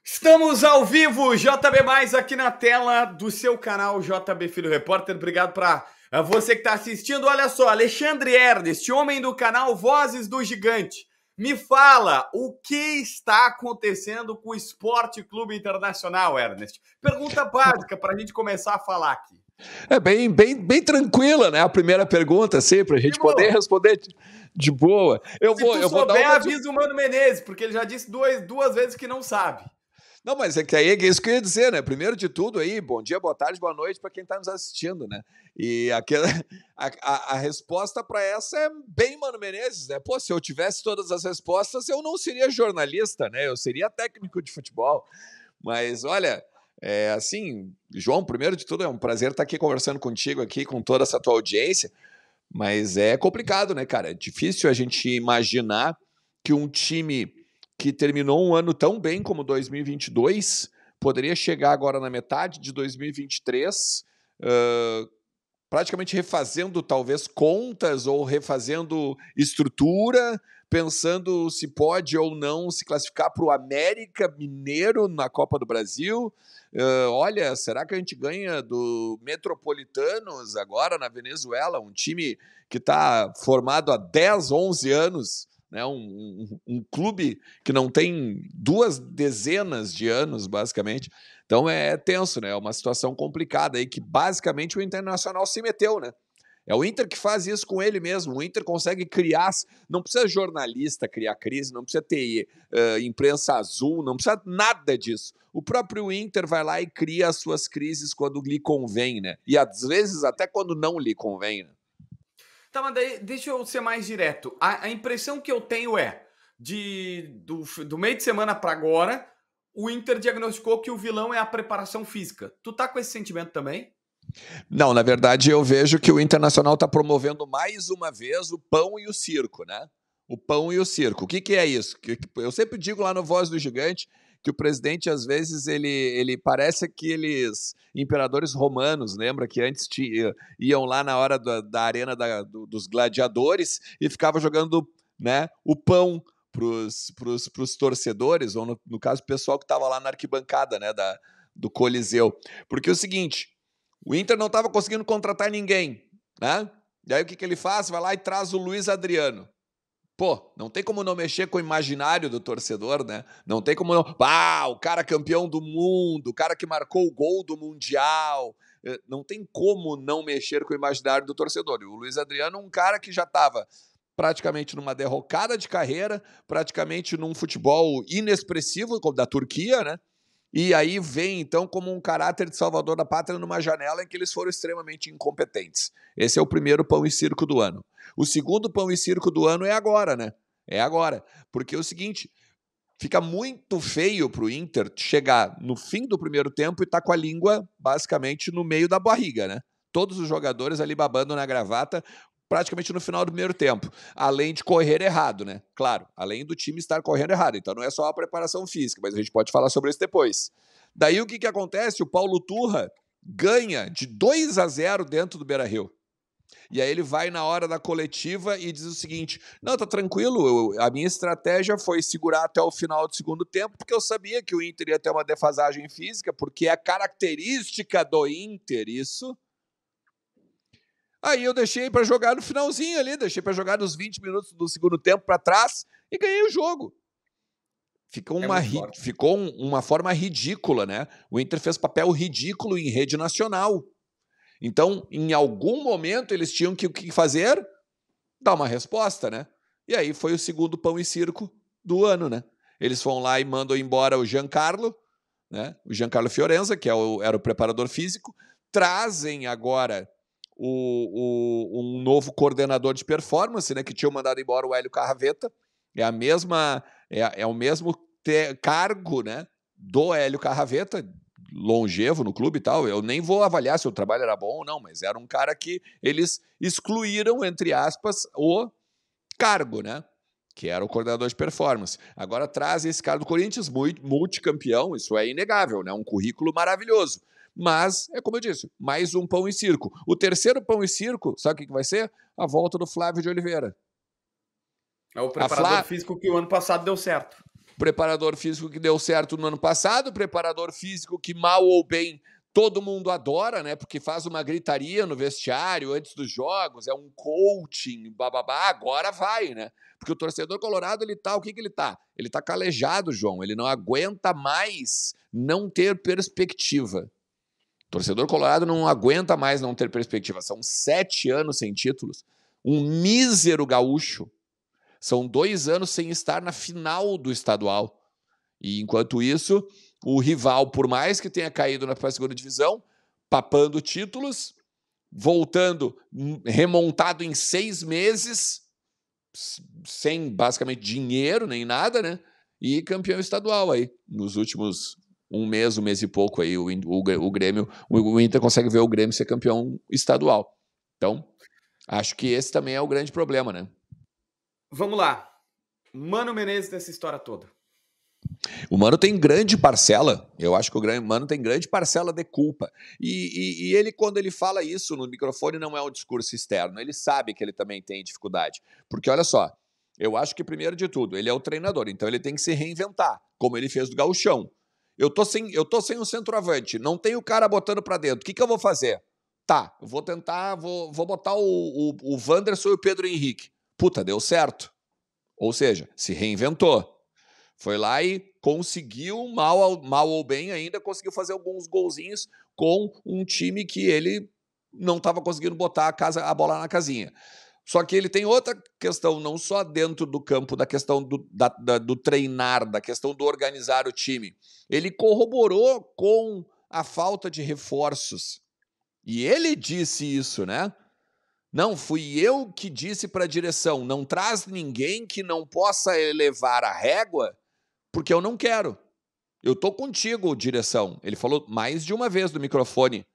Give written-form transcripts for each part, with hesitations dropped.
Estamos ao vivo, JB Mais aqui na tela do seu canal JB Filho Repórter. Obrigado para você que está assistindo. Olha só, Alexandre Ernest, homem do canal Vozes do Gigante. Me fala o que está acontecendo com o Esporte Clube Internacional, Ernest. Pergunta básica para a gente começar a falar aqui. É bem tranquila, né? A primeira pergunta, assim, para a gente poder responder de boa. Se tu souber, avisa o Mano Menezes, porque ele já disse duas vezes que não sabe. Não, mas é que aí é isso que eu ia dizer, né? Primeiro de tudo aí, bom dia, boa tarde, boa noite para quem está nos assistindo, né? E a resposta para essa é bem Mano Menezes, né? Pô, se eu tivesse todas as respostas, eu não seria jornalista, né? Eu seria técnico de futebol. Mas olha, assim, João, primeiro de tudo, é um prazer estar aqui conversando contigo aqui, com toda essa tua audiência. Mas é complicado, né, cara? É difícil a gente imaginar que um time que terminou um ano tão bem como 2022 poderia chegar agora na metade de 2023 praticamente refazendo talvez contas ou refazendo estrutura, pensando se pode ou não se classificar para o América Mineiro na Copa do Brasil. Olha, será que a gente ganha do Metropolitanos agora na Venezuela, um time que está formado há 10, 11 anos, né? Um clube que não tem 2 dezenas de anos, basicamente. Então é tenso, né? É uma situação complicada aí que basicamente o Internacional se meteu, né? É o Inter que faz isso com ele mesmo. O Inter consegue criar, não precisa jornalista criar crise, não precisa ter imprensa azul, não precisa nada disso. O próprio Inter vai lá e cria as suas crises quando lhe convém, né? E às vezes até quando não lhe convém, né? Tá, mas daí, deixa eu ser mais direto. A impressão que eu tenho é do meio de semana para agora, o Inter diagnosticou que o vilão é a preparação física. Tu tá com esse sentimento também? Não, na verdade eu vejo que o Internacional está promovendo mais uma vez o pão e o circo, né? O pão e o circo. O que é isso? Eu sempre digo lá no Voz do Gigante que o presidente, às vezes, ele parece aqueles imperadores romanos, lembra? Que antes iam lá na hora da arena dos gladiadores e ficavam jogando, né, o pão pros torcedores, ou no caso, o pessoal que estava lá na arquibancada, né, do Coliseu. Porque é o seguinte, o Inter não estava conseguindo contratar ninguém, né? E aí o que ele faz? Vai lá e traz o Luiz Adriano. Pô, não tem como não mexer com o imaginário do torcedor, né? Não tem como não... Ah, o cara campeão do mundo, o cara que marcou o gol do Mundial. Não tem como não mexer com o imaginário do torcedor. E o Luiz Adriano é um cara que já estava praticamente numa derrocada de carreira, praticamente num futebol inexpressivo, como da Turquia, né? E aí vem, então, como um caráter de salvador da pátria numa janela em que eles foram extremamente incompetentes. Esse é o primeiro pão e circo do ano. O segundo pão e circo do ano é agora, né? É agora. Porque é o seguinte, fica muito feio pro Inter chegar no fim do primeiro tempo e tá com a língua, basicamente, no meio da barriga, né? Todos os jogadores ali babando na gravata, praticamente no final do primeiro tempo, além de correr errado, né? Claro, além do time estar correndo errado. Então não é só a preparação física, mas a gente pode falar sobre isso depois. Daí o que acontece? O Paulo Turra ganha de 2-0 dentro do Beira-Rio. E aí ele vai na hora da coletiva e diz o seguinte: não, tá tranquilo, a minha estratégia foi segurar até o final do segundo tempo, porque eu sabia que o Inter ia ter uma defasagem física, porque é característica do Inter isso. Aí eu deixei para jogar no finalzinho ali, deixei para jogar nos 20 minutos do segundo tempo para trás e ganhei o jogo. Ficou uma forma ridícula, né? O Inter fez papel ridículo em rede nacional. Então, em algum momento, eles tinham que fazer? Dar uma resposta, né? E aí foi o segundo pão e circo do ano, né? Eles vão lá e mandam embora o Giancarlo, né? O Giancarlo Fiorenza, que era o preparador físico, trazem agora um novo coordenador de performance, né, que tinham mandado embora o Hélio Carraveta. É o mesmo cargo, né, do Hélio Carraveta, longevo no clube e tal. Eu nem vou avaliar se o trabalho era bom ou não, mas era um cara que eles excluíram, entre aspas, o cargo, né, que era o coordenador de performance. Agora traz esse cara do Corinthians, multicampeão, isso é inegável, né, um currículo maravilhoso. Mas, é como eu disse, mais um pão e circo. O terceiro pão e circo, sabe o que vai ser? A volta do Flávio de Oliveira. É o preparador físico que o ano passado deu certo. Preparador físico que deu certo no ano passado, preparador físico que mal ou bem todo mundo adora, né? Porque faz uma gritaria no vestiário antes dos jogos, é um coaching, bababá, agora vai, né? Porque o torcedor colorado, ele tá, o que ele tá? Ele tá calejado, João, ele não aguenta mais não ter perspectiva. O torcedor colorado não aguenta mais não ter perspectiva. São 7 anos sem títulos, um mísero gaúcho. São 2 anos sem estar na final do estadual. E enquanto isso, o rival, por mais que tenha caído na segunda divisão, papando títulos, voltando, remontado em 6 meses, sem basicamente dinheiro nem nada, né? E campeão estadual aí. Nos últimos um mês e pouco aí, o Grêmio, o Inter consegue ver o Grêmio ser campeão estadual. Então, acho que esse também é o grande problema, né? Vamos lá. Mano Menezes nessa história toda. O Mano tem grande parcela, eu acho que o Mano tem grande parcela de culpa. E ele, quando ele fala isso no microfone, não é um discurso externo, ele sabe que ele também tem dificuldade. Porque, olha só, eu acho que, primeiro de tudo, ele é o treinador, então ele tem que se reinventar, como ele fez do Gauchão. Eu tô sem um centroavante, não tem o cara botando pra dentro, o que eu vou fazer? Tá, eu vou tentar, vou botar o Wanderson e o Pedro Henrique. Puta, deu certo. Ou seja, se reinventou. Foi lá e conseguiu, mal ou bem ainda, conseguiu fazer alguns golzinhos com um time que ele não estava conseguindo botar a bola na casinha. Só que ele tem outra questão, não só dentro do campo, da questão do treinar, da questão do organizar o time. Ele corroborou com a falta de reforços. E ele disse isso, né? Não, fui eu que disse para a direção, não traz ninguém que não possa elevar a régua, porque eu não quero. Eu tô contigo, direção. Ele falou mais de uma vez no microfone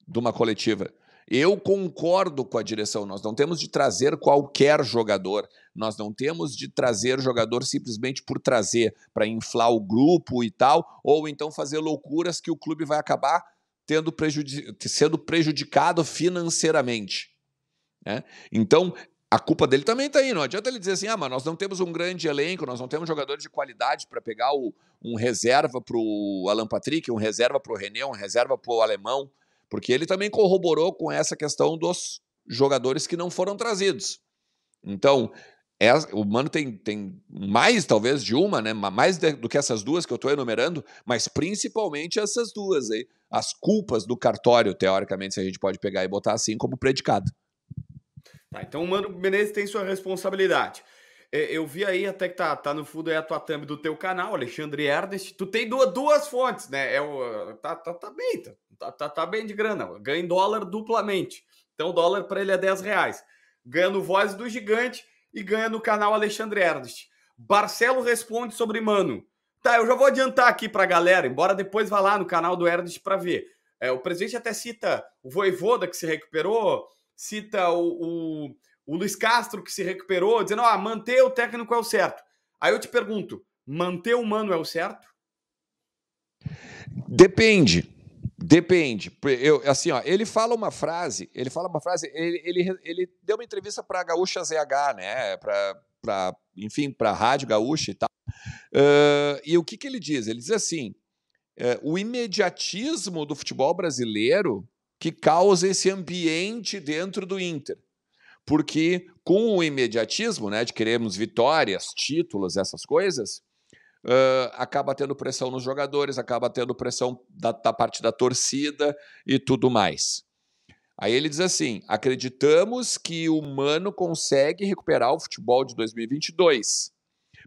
de uma coletiva. Eu concordo com a direção. Nós não temos de trazer qualquer jogador. Nós não temos de trazer jogador simplesmente por trazer, para inflar o grupo e tal, ou então fazer loucuras que o clube vai acabar sendo prejudicado financeiramente. Né? Então, a culpa dele também está aí. Não adianta ele dizer assim, mas nós não temos um grande elenco, nós não temos jogadores de qualidade para pegar um reserva para o Alan Patrick, um reserva para o René, um reserva para o Alemão, porque ele também corroborou com essa questão dos jogadores que não foram trazidos. Então, o Mano tem mais, talvez, de uma, né? Mais do que essas duas que eu estou enumerando, mas principalmente essas duas aí. As culpas do cartório, teoricamente, se a gente pode pegar e botar assim como predicado. Tá, então o Mano Menezes tem sua responsabilidade. Eu vi aí até que tá no fundo aí a tua thumb do teu canal, Alexandre Ernest. Tu tem duas fontes, né? Tá bem de grana. Ganha em dólar duplamente. Então o dólar para ele é R$10. Ganha no Voz do Gigante e ganha no canal Alexandre Ernest. Barcelo responde sobre Mano. Tá, eu já vou adiantar aqui pra galera, embora depois vá lá no canal do Ernest para ver. O presidente até cita o Vojvoda, que se recuperou, cita o Luiz Castro, que se recuperou, dizendo, manter o técnico é o certo. Aí eu te pergunto, manter o Mano é o certo? Depende. Ele fala uma frase, ele deu uma entrevista para a Gaúcha ZH, né, enfim, para a Rádio Gaúcha e tal, e o que ele diz? Ele diz assim, o imediatismo do futebol brasileiro que causa esse ambiente dentro do Inter. Porque com o imediatismo, né, de queremos vitórias, títulos, essas coisas, acaba tendo pressão nos jogadores, acaba tendo pressão da parte da torcida e tudo mais. Aí ele diz assim, acreditamos que o Mano consegue recuperar o futebol de 2022.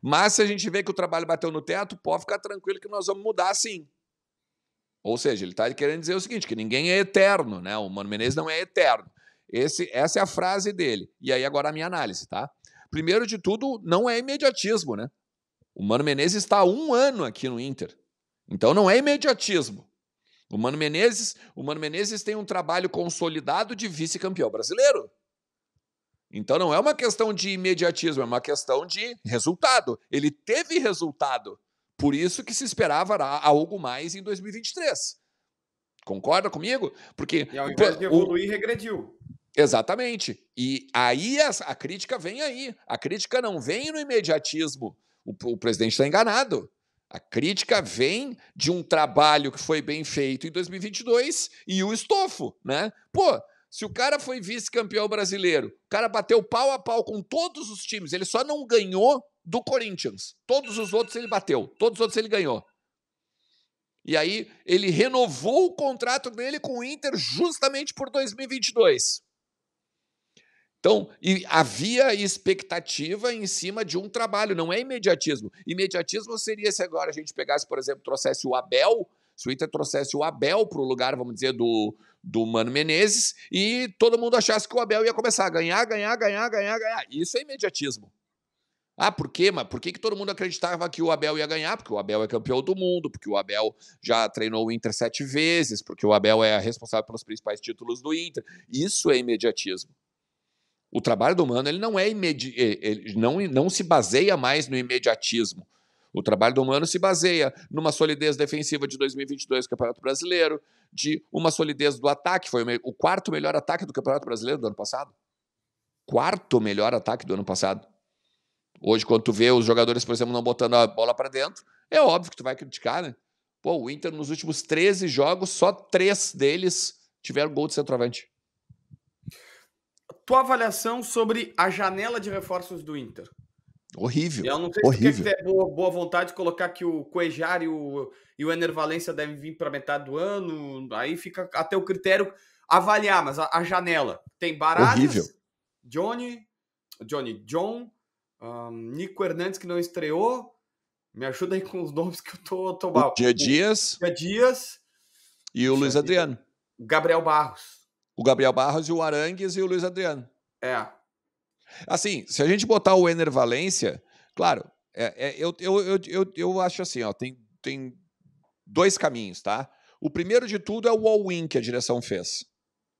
Mas se a gente vê que o trabalho bateu no teto, pode ficar tranquilo que nós vamos mudar sim. Ou seja, ele está querendo dizer o seguinte, que ninguém é eterno, né? O Mano Menezes não é eterno. Essa é a frase dele. E aí agora a minha análise, tá? Primeiro de tudo, não é imediatismo, né? O Mano Menezes está há 1 ano aqui no Inter. Então não é imediatismo. O Mano Menezes tem um trabalho consolidado de vice-campeão brasileiro. Então não é uma questão de imediatismo, é uma questão de resultado. Ele teve resultado. Por isso que se esperava algo mais em 2023. Concorda comigo? Porque e ao invés de evoluir, regrediu. Exatamente. E aí a crítica vem aí. A crítica não vem no imediatismo. O presidente está enganado. A crítica vem de um trabalho que foi bem feito em 2022 e o estofo, né? Pô, se o cara foi vice-campeão brasileiro, o cara bateu pau a pau com todos os times, ele só não ganhou do Corinthians. Todos os outros ele bateu, todos os outros ele ganhou. E aí ele renovou o contrato dele com o Inter justamente por 2022. Então, havia expectativa em cima de um trabalho, não é imediatismo. Imediatismo seria se agora a gente pegasse, por exemplo, trouxesse o Abel, se o Inter trouxesse o Abel para o lugar, vamos dizer, do Mano Menezes, e todo mundo achasse que o Abel ia começar a ganhar. Isso é imediatismo. Ah, por quê? Mas por que todo mundo acreditava que o Abel ia ganhar? Porque o Abel é campeão do mundo, porque o Abel já treinou o Inter 7 vezes, porque o Abel é responsável pelos principais títulos do Inter. Isso é imediatismo. O trabalho do Mano ele não é ele não se baseia mais no imediatismo. O trabalho do Mano se baseia numa solidez defensiva de 2022 do Campeonato Brasileiro, de uma solidez do ataque, foi o quarto melhor ataque do Campeonato Brasileiro do ano passado. Quarto melhor ataque do ano passado. Hoje, quando tu vê os jogadores, por exemplo, não botando a bola para dentro, é óbvio que tu vai criticar, né? Pô, o Inter nos últimos 13 jogos, só 3 deles tiveram gol de centroavante. Tua avaliação sobre a janela de reforços do Inter. Horrível. Eu não sei se tu quer ter boa vontade de colocar que o Cuejar e o Ener Valencia devem vir para metade do ano. Aí fica até o critério avaliar, mas a janela tem Baralhas, John, Nico Hernandes que não estreou. Me ajuda aí com os nomes que eu tô mal. Dia Dias e o Luiz Adriano. Gabriel Barros. O Gabriel Barros e o Arangues e o Luiz Adriano. É. Assim, se a gente botar o Ener Valencia, claro, eu acho assim, ó, tem 2 caminhos, tá? O primeiro de tudo é o all-in que a direção fez.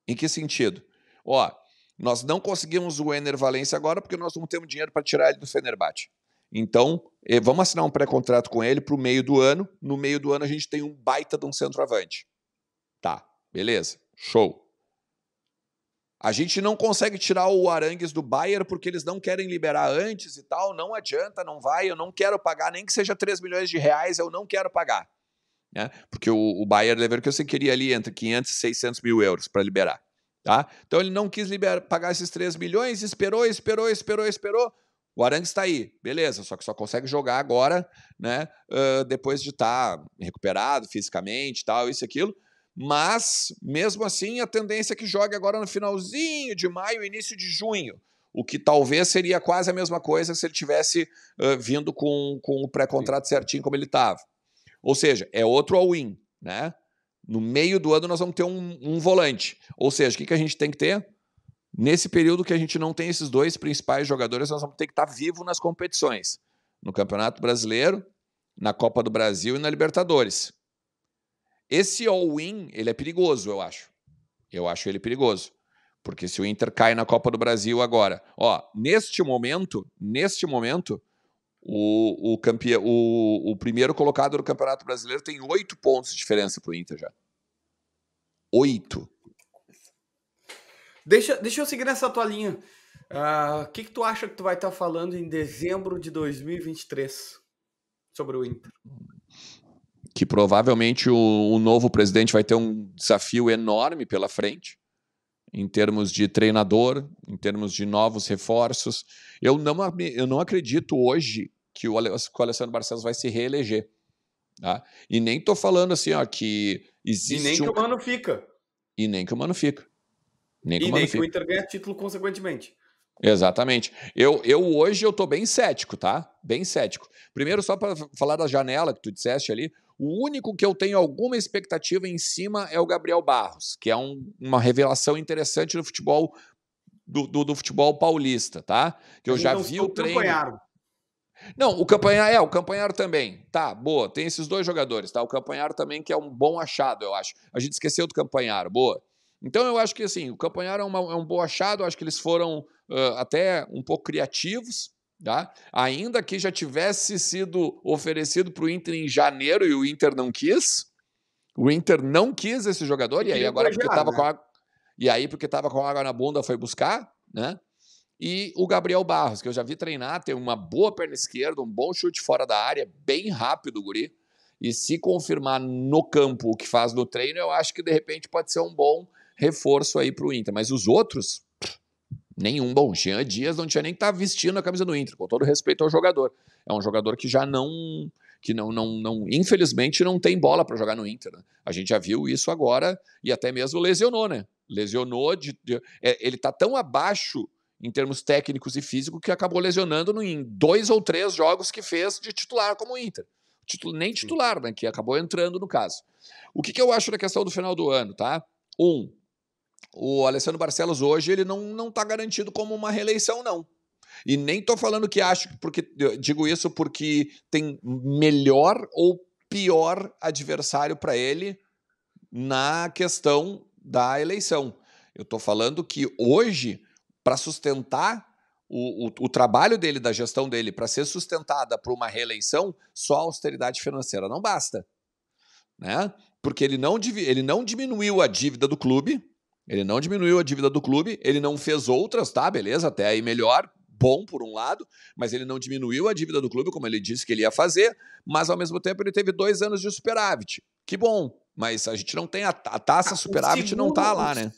Em que sentido? Ó, nós não conseguimos o Ener Valencia agora porque nós não temos dinheiro para tirar ele do Fenerbahçe. Então, vamos assinar um pré-contrato com ele para o meio do ano. No meio do ano a gente tem um baita de um centroavante. Tá, beleza, show. A gente não consegue tirar o Arangues do Bayern porque eles não querem liberar antes e tal. Não adianta, não vai. Eu não quero pagar, nem que seja 3 milhões de reais, eu não quero pagar. Né? Porque o Bayern Leverkusen queria ali entre 500 e 600 mil euros para liberar. Tá? Então ele não quis pagar esses 3 milhões, esperou. O Arangues está aí, beleza, só que só consegue jogar agora, né? Depois de estar recuperado fisicamente, tal, isso e aquilo. Mas, mesmo assim, a tendência é que jogue agora no finalzinho de maio, início de junho, o que talvez seria quase a mesma coisa se ele tivesse vindo com o pré-contrato certinho como ele estava. Ou seja, é outro all-in, né? No meio do ano nós vamos ter um volante. Ou seja, o que a gente tem que ter? Nesse período que a gente não tem esses 2 principais jogadores, nós vamos ter que estar vivo nas competições. No Campeonato Brasileiro, na Copa do Brasil e na Libertadores. Esse all-in, ele é perigoso, eu acho. Eu acho ele perigoso. Porque se o Inter cai na Copa do Brasil agora... Ó, neste momento, o primeiro colocado do Campeonato Brasileiro tem 8 pontos de diferença pro Inter já. 8. Deixa eu seguir nessa tua linha. O que tu acha que tu vai estar falando em dezembro de 2023 sobre o Inter? Que provavelmente o novo presidente vai ter um desafio enorme pela frente, em termos de treinador, em termos de novos reforços. Eu não acredito hoje que o Alessandro Barcelos vai se reeleger. Tá? E nem estou falando assim, ó, que existe. E nem que o Mano fica. E nem que o Mano fica. Nem que o Inter ganha título consequentemente. Exatamente. Hoje eu tô bem cético, tá? Bem cético. Primeiro, só para falar da janela que tu disseste ali, o único que eu tenho alguma expectativa em cima é o Gabriel Barros, que é uma revelação interessante no futebol do futebol paulista, tá? Que eu já vi o treino. Campanharo. Não, o Campanharo também. Tá, boa, tem esses 2 jogadores, tá? O Campanharo também, que é um bom achado, eu acho. A gente esqueceu do Campanharo, boa. Então eu acho que assim, o Campanharo é um bom achado, acho que eles foram até um pouco criativos, tá? Ainda que já tivesse sido oferecido para o Inter em janeiro e o Inter não quis. O Inter não quis esse jogador, e aí agora porque estava com água na bunda foi buscar, né? e o Gabriel Barros, que eu já vi treinar, tem uma boa perna esquerda, um bom chute fora da área, bem rápido o guri. E se confirmar no campo o que faz no treino, eu acho que de repente pode ser um bom reforço aí pro Inter. Mas os outros, nenhum. Bom, Jean Dias não tinha nem que estar vestindo a camisa do Inter, com todo respeito ao jogador. É um jogador que já não, infelizmente, não tem bola para jogar no Inter, né? A gente já viu isso agora e até mesmo lesionou, né? Lesionou, ele tá tão abaixo em termos técnicos e físicos que acabou lesionando em 2 ou 3 jogos que fez de titular como o Inter. Nem titular, né? Que acabou entrando no caso. O que eu acho da questão do final do ano, tá? O Alessandro Barcelos hoje ele não tá garantido como uma reeleição, não. E nem tô falando que acho, porque eu digo isso porque tem melhor ou pior adversário para ele na questão da eleição. Eu tô falando que hoje, para sustentar o trabalho dele, da gestão dele, para ser sustentada por uma reeleição, só a austeridade financeira não basta, né? Porque ele não diminuiu a dívida do clube, ele não fez outras, tá? Beleza, até aí melhor, bom por um lado, mas ele não diminuiu a dívida do clube, como ele disse que ele ia fazer, mas ao mesmo tempo ele teve 2 anos de superávit. Que bom, mas a gente não tem a taxa superávit, não tá lá, né?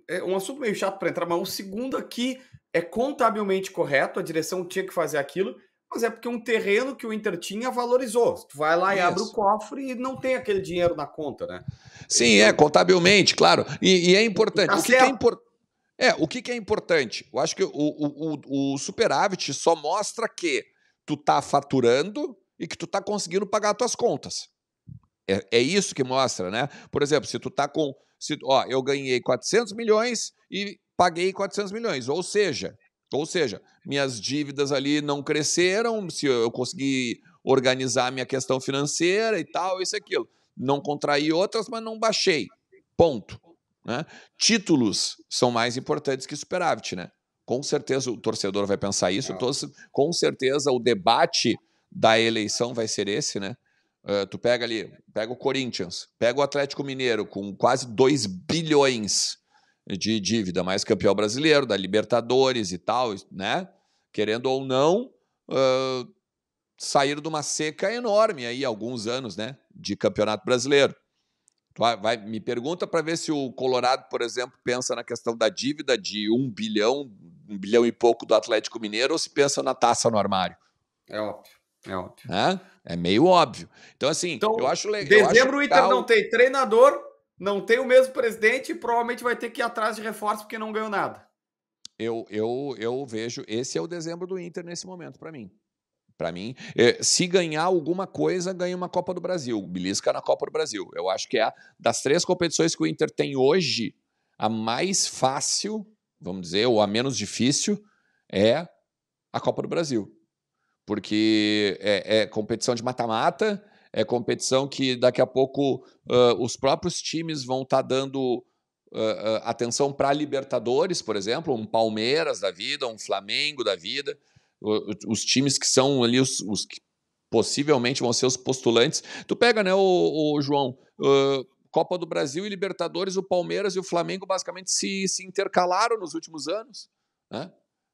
É um assunto meio chato para entrar, mas o segundo aqui é contabilmente correto, a direção tinha que fazer aquilo, mas é porque um terreno que o Inter tinha valorizou. Tu vai lá e abre o cofre e não tem aquele dinheiro na conta, né? Sim, então, contabilmente, claro. E é importante. Tá o que é importante? Eu acho que o superávit só mostra que tu tá faturando e que tu tá conseguindo pagar as tuas contas. É isso que mostra, né? Por exemplo, se tu tá com... eu ganhei 400 milhões e paguei 400 milhões. Ou seja, minhas dívidas ali não cresceram, se eu consegui organizar a minha questão financeira e tal, isso e aquilo. Não contraí outras, mas não baixei. Ponto. Né? Títulos são mais importantes que superávit, né? Com certeza o torcedor vai pensar isso, com certeza o debate da eleição vai ser esse, né? Tu pega o Corinthians, pega o Atlético Mineiro com quase 2 bilhões de dívida, mais campeão brasileiro, da Libertadores e tal, né? Querendo ou não, saíram de uma seca enorme aí há alguns anos, né? De campeonato brasileiro. Me pergunta para ver se o Colorado, por exemplo, pensa na questão da dívida de 1 bilhão e pouco do Atlético Mineiro ou se pensa na taça no armário. É óbvio. É meio óbvio. Então, assim, eu acho legal. Dezembro o Inter não tem treinador, não tem o mesmo presidente e provavelmente vai ter que ir atrás de reforço porque não ganhou nada. Eu vejo, esse é o dezembro do Inter nesse momento, para mim. Para mim, se ganhar alguma coisa, ganha uma Copa do Brasil. Belisca na Copa do Brasil. Eu acho que das 3 competições que o Inter tem hoje, a mais fácil, vamos dizer, ou a menos difícil, é a Copa do Brasil. Porque é competição de mata-mata, é competição que daqui a pouco os próprios times vão estar dando atenção para a Libertadores, por exemplo, um Palmeiras da vida, um Flamengo da vida, os times que são ali os que possivelmente vão ser os postulantes. Tu pega, né, o João, Copa do Brasil e Libertadores, o Palmeiras e o Flamengo basicamente se intercalaram nos últimos anos, né?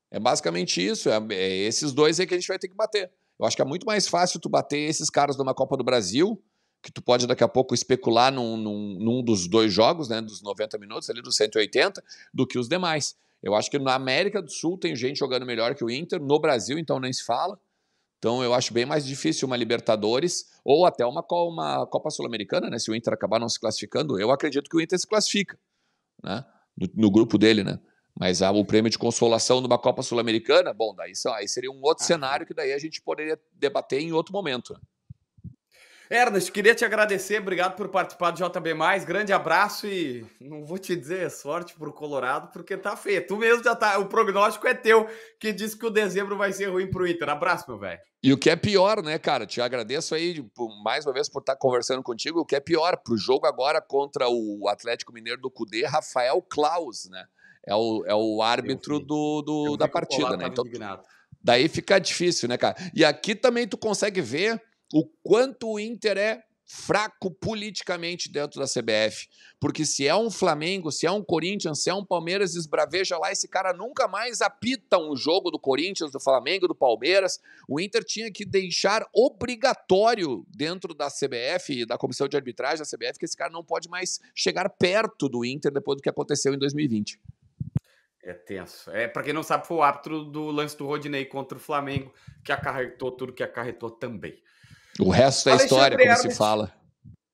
É basicamente isso, é esses dois aí que a gente vai ter que bater. Eu acho que é muito mais fácil tu bater esses caras numa Copa do Brasil, que tu pode daqui a pouco especular num dos 2 jogos, né, dos 90 minutos, ali dos 180, do que os demais. Eu acho que na América do Sul tem gente jogando melhor que o Inter, no Brasil então nem se fala. Então eu acho bem mais difícil uma Libertadores ou até uma Copa Sul-Americana, né, se o Inter acabar não se classificando. Eu acredito que o Inter se classifica, né, no grupo dele, né. Mas o prêmio de consolação numa Copa Sul-Americana, bom, daí seria um outro cenário que daí a gente poderia debater em outro momento. Ernest, queria te agradecer, obrigado por participar do JB+, grande abraço e não vou te dizer sorte pro Colorado, porque tá feio, tu mesmo já tá, o prognóstico é teu, que diz que o dezembro vai ser ruim pro Inter, abraço, meu velho. E o que é pior, né, cara, te agradeço aí mais uma vez por estar conversando contigo, o que é pior, pro jogo agora contra o Atlético Mineiro do Cudê, Rafael Klaus, né, é o árbitro da partida, né, então daí fica difícil, né, cara, e aqui também tu consegue ver o quanto o Inter é fraco politicamente dentro da CBF, porque se é um Flamengo, se é um Corinthians, se é um Palmeiras, esbraveja lá, esse cara nunca mais apita um jogo do Corinthians, do Flamengo, do Palmeiras. O Inter tinha que deixar obrigatório dentro da CBF, da comissão de arbitragem da CBF, que esse cara não pode mais chegar perto do Inter depois do que aconteceu em 2020. É tenso. Para quem não sabe, foi o árbitro do lance do Rodinei contra o Flamengo que acarretou tudo que acarretou também. O resto é história, como se fala.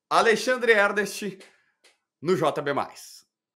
Alexandre Ernest no JB+.